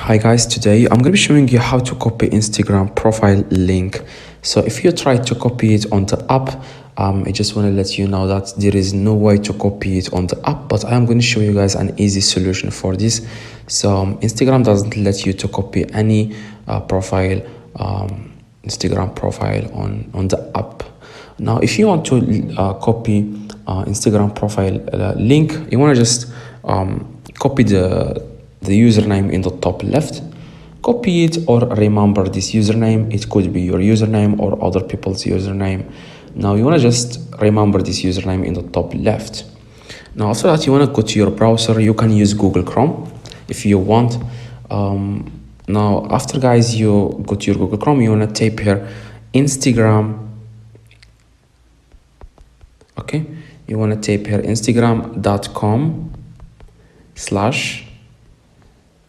Hi guys, today I'm going to be showing you how to copy Instagram profile link. So if you try to copy it on the app, I just want to let you know that there is no way to copy it on the app, but I am going to show you guys an easy solution for this. So Instagram doesn't let you to copy any profile, Instagram profile on the app. Now if you want to copy Instagram profile link, you want to just copy the username in the top left, copy it or remember this username. It could be your username or other people's username. Now you want to just remember this username in the top left. Now after that, you want to go to your browser. You can use Google Chrome if you want. Now after guys, you go to your Google Chrome, you want to type here Instagram. Okay, you want to type here instagram.com/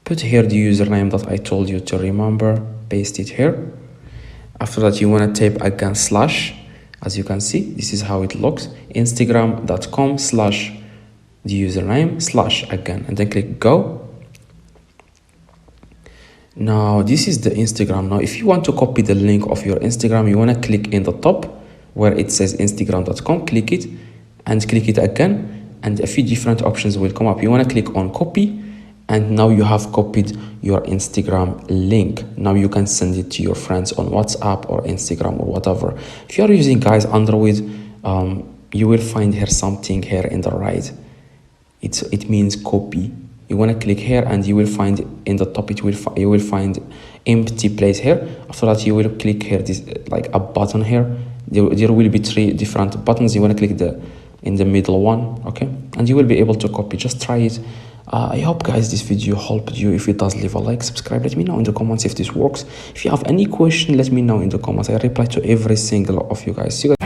put here the username that I told you to remember, paste it here. After that, you want to type again slash. As you can see, this is how it looks, instagram.com/ the username / again, and then click go. Now this is the Instagram. Now if you want to copy the link of your Instagram, you want to click in the top where it says instagram.com, click it and click it again, and a few different options will come up. You want to click on copy, and now you have copied your Instagram link. Now you can send it to your friends on WhatsApp or Instagram or whatever. If you are using guys Android, you will find here something here in the right. It means copy. You want to click here and you will find in the top you will find empty place here. After that, you will click here this like a button here. There will be 3 different buttons. You want to click in the middle one, okay, and you will be able to copy. Just try it. I hope guys this video helped you. If it does, leave a like, subscribe, let me know in the comments if this works. If you have any question, let me know in the comments. I reply to every single of you guys. See you guys.